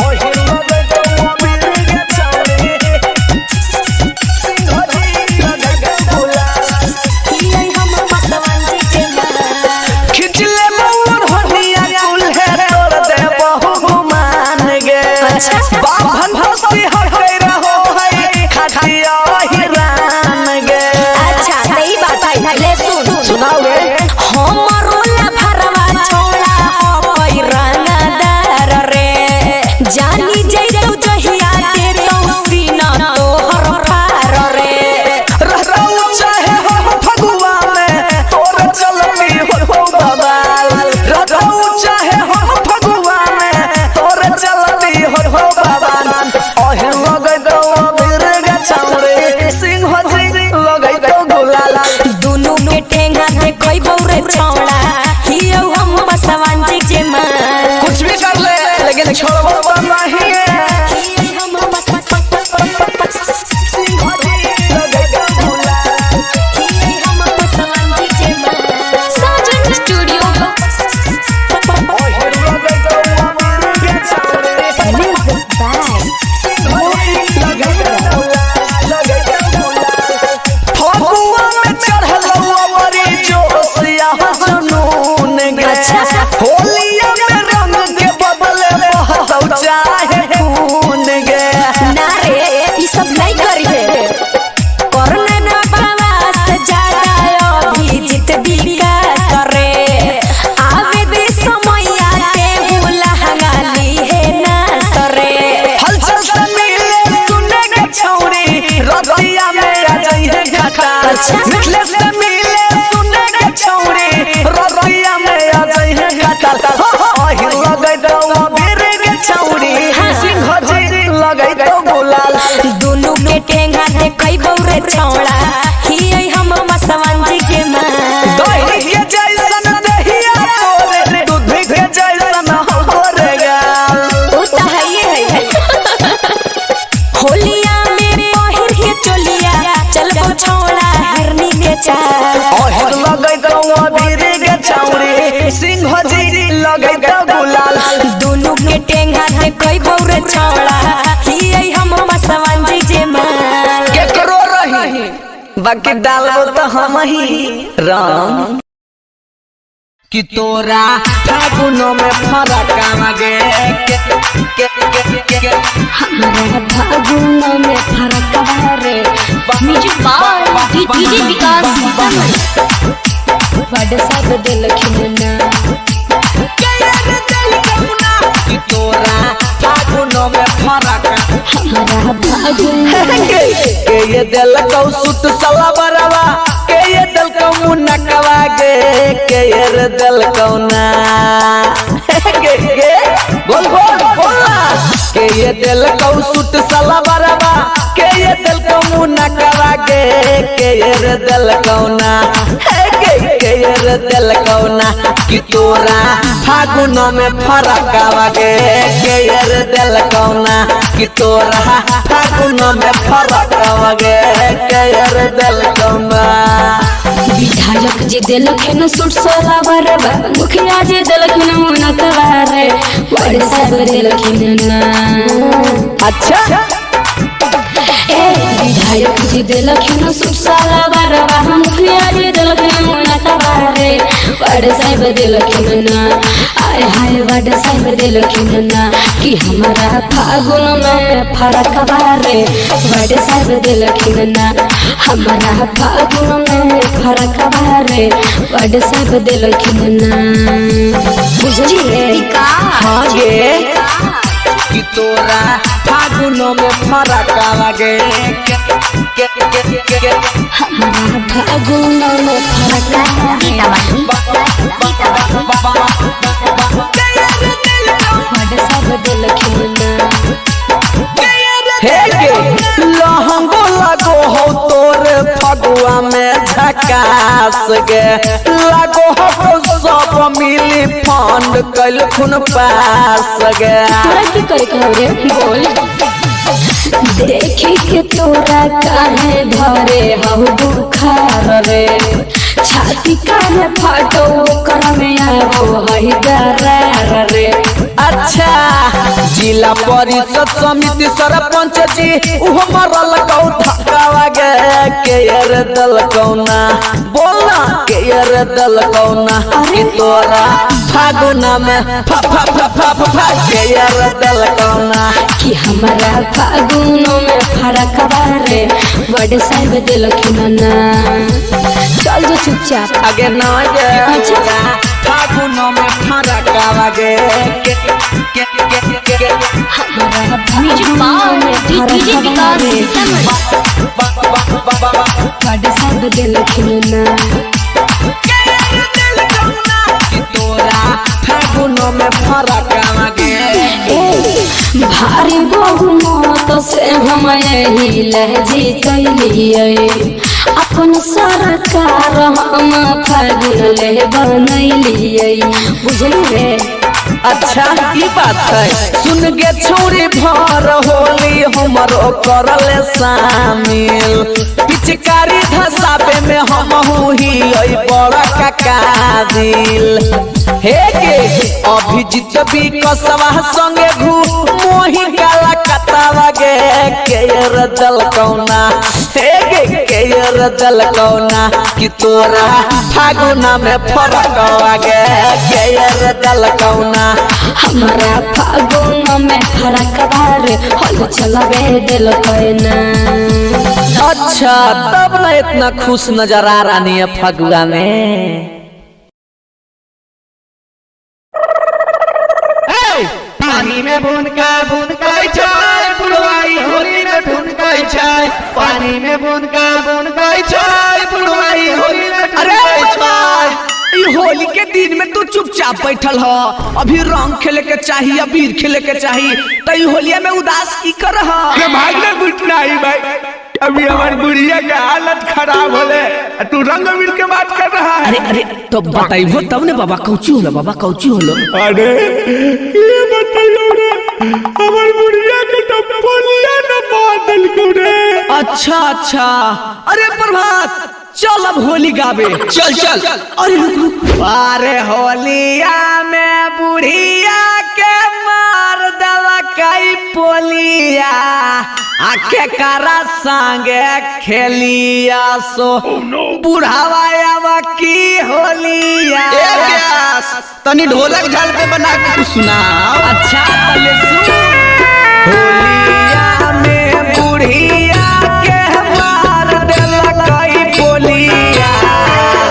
ओहिर लगे तो अबीर के छौरी सिंघजी लगे तो गुलाल ही हम बसवान जी के माल खिचले मौन हनिया कुल है तोर दे बहु मान गे बाभन भस्ती हटे रहो है खाटिया हिरान गे अच्छा सही बात है ले सुन सुनाओगे हमरो ला भरवा छोड़ा कोई रंगदार रे जानी जइतौ जहिया के तौ सीना तोहर पार रे रहौ चाहे हो फगुआ में तोर चलती हो बबाल रहौ चाहे हो फगुआ में तोर चलती हो बबाल ओहिर लगे तो अबीर के छौरी सिंघजी लगे तो गुलाल दोनों के ठेंगा देखई बौरे छौड़ा हियो हम बसवान जी के माल कुछ भी कर ले लेकिन छोड़बो नहीं हियो हम सिंघजी लगे तो गुलाल हियो हम बसवान जी के माल साजन स्टूडियो ओहिर लगे तो अबीर के छौरी म्यूजिक बाय लगे तो गुलाल फगुआ में चढ़ल अमरी जोशिया जुनून गे होलिया में रंग के बदले बहतौ चाहे खून गे ना रे ई सब नहीं करी है करना ना बाबा से ज्यादा अभिजीत विकास रे आवे दे समैया के भूला हंगाली है ना सरे हलचल से मिले सुने के छौरी रतिया में आ जाइए घाटा मिथले से मिले सुने के छौरी रतिया में आ जाइए घाटा ओहिर लगे तो अबीर के छौरी सिंघजी लगे तो गुलाल दोनों के ठेंगा देखई बौरे छौड़ा ही हम बसवान जी के माल दही के जैसन दहिया तोरे दूध के जैसन हो रे गाल उ त है छौड़ा हियै हम पसवन जी जे माल केकरो रही बाकी डालबो तो हम ही रंग कि तोरा फागुनो में फरक आगे हमारा फागुनो में फरक बारे म्यूजिक बाय डीजे विकास सीतामढ़ी बड़े सब दिल खिलना कि तोरा फागुनो में फरक हमारा फागुनो के ये दिल को सुट सलाबरवा के ये दिल को मुनकवा के ये दिल को ना के बोल बोल बोला के ये दिल को सुट सलाबरवा के ये दिल को मुनकवा के ये दिल को ना के ये दिल को ना कि तोरा फागुनो में फरक आगे के ये दिल को ना कि तोरा फागुनो में फरक आगे के ये दिल को ना विधायक जी दिलखिन सुट सोला बरबा मुखिया जी दिलखिन मुनकवारे बड़े सब दिलखिन ना अच्छा विधायक जी दिलखिन सुट सोला बरबा मुखिया जी दिलखिन मुनकवारे बड़े सब दिलखिन ना आय हाय बड़े सब दिलखिन ना कि हमारा फागुन में फरक बारे बड़े सब दिलखिन ना हमारा फागुन में फरक बारे बड़े सब दिलखिन ना बुझलिए हाँ गे कि तोरा फागुनो में फरक आगे हमारा फागुन में फरक बड़े सब दिलखिन ना हे गे लहंगो लगो हो तोर फगुआ में झकास गे लगो हो सब मिली फंड कैल खुन पास गे तोरा की करे कहरे बोल देखी के तोरा काहे धरे हऊ बुखार रे छाती काहे फाटो कर में आवो हई दरार रे अच्छा जिला परिषद समिति सरपंच जी उहो मरल कौ धक्का गे के यार दल कौना बोलना के यार दल कौना कि तोरा फागुना में फा फा फा फा फा के यार दल कौना कि हमारा फागुनो में फरक बारे बड़े साहब दिलखिन ना चल जो चुपचाप आगे न जा फागुनो में फरक आगे हमारा फागुनो में फरक बारे बड़े साहब दिलखिन ना तोरा फागुनो में फरक आगे भारी बहुमत से हम यही लहजी कैलिए अपन सरकार हम फागुन ले बनैलिए बुझलिए अच्छा ई बात है सुन गे छोरी भर होली हमरो करल शामिल पिचकारी धसाबे में हम ही बड़ा काका दिल हे गे अभिजीत भी कसवा संगे घू मोही काला कतावा गे केयर दल कौना हे गे केयर दल कौना कि तोरा फागुना में फरक आगे केयर दल कौना हमारा फागुन में फरक बारे हल चलबे दिल कहना अच्छा तब ना इतना खुश नजर आ रही है फगुआ में पानी में बूंद का छाय बुढ़वाई होली में ढूंढ गई छाय पानी में बूंद का छाय बुढ़वाई होली में ढूंढ गई छाय ई होली के दिन में तू चुपचाप बैठल हो अभी रंग खेले के चाहिए अबीर खेले के चाहिए तो ई होलिया में उदास की कर अरे भागना कुछ नहीं भाई अभी हमारी बुढ़िया का हालत खराब होले तू रंग मिल के बात कर रहा है। अरे अरे तो बताइबो तब ने बाबा कौची होलो बाबा कौची होलो अरे ये बताइयो रे हमारी बुढ़िया के तो बोलिया न बादल को रे। अच्छा अच्छा अरे प्रभात चल अब होली गावे चल चल अरे रुक रुक अरे होलिया में बुढ़िया के मार दवा कई पोलिया आखे करा संगे खेलिया सो बुढ़ावा की होलिया। ए व्यास तनी ढोलक झाल पे बना के तू सुनाओ। अच्छा पहले सुन। होलिया में बुढ़िया के मार देला कई पोलिया।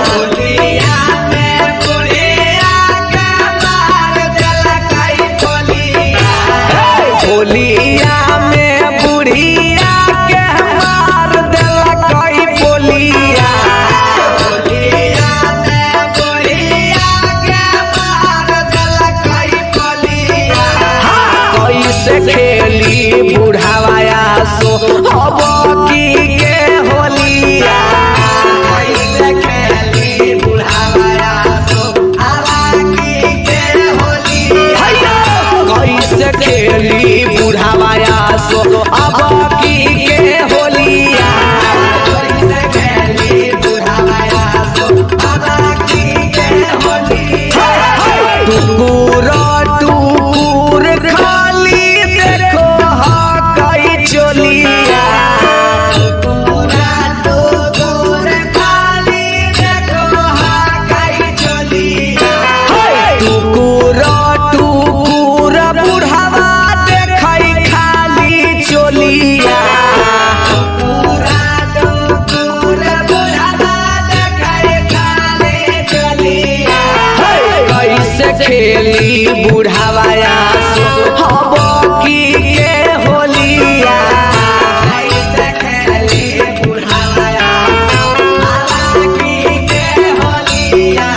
होलिया में बुढ़िया के मार देला कई पोलिया। होलिया में बुढ़िया के मार देला कई पोलिया। होलिया में बुढ़िया के मार देला कई पोलिया। कैसे खेली बुढ़ावाया सो अब की के होलिया। कैसे खेली बुढ़ावाया सो अब की के होलिया। कैसे खेली बुढ़ावाया सो अब की के होलिया। कैसे खेली बुढ़ावाया सो अब की के होलिया। टुकुर टुकुर खाली देखो कई चोलिया। टुकुर टुकुर खाली देखो कई चोलिया। टुकुर टुकुर बुढ़ावा देखई खाली चोलिया। टुकुर टुकुर बुढ़ावा देखई खाली चोलिया। कैसे खेली बुढ़ावाया सो अब की के होलिया। कैसे खेली बुढ़ावाया सो अब की के होलिया।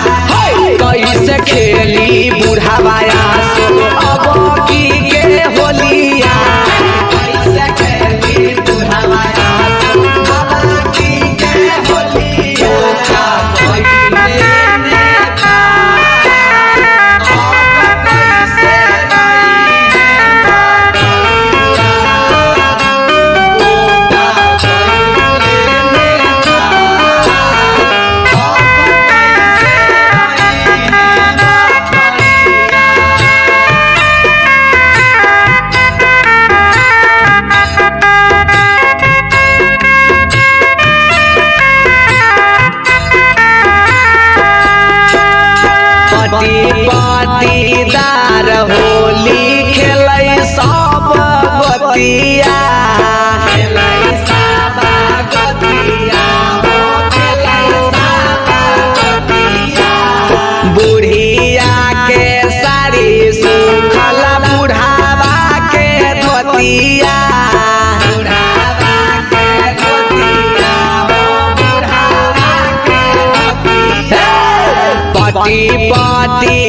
कैसे खेली बुढ़ावाया सो अब की के होलिया। कैसे खेली बुढ़ावाया सो अब की के होलिया। पति पतिदार होली खेलै सब बतिया। खेलै सब बतिया हो खेलै सब बतिया। बुढ़िया के साड़ी सुखल बुढ़ावा के धोतिया। बुढ़ावा के धोतिया हो बुढ़ावा के धोतिया। पति पति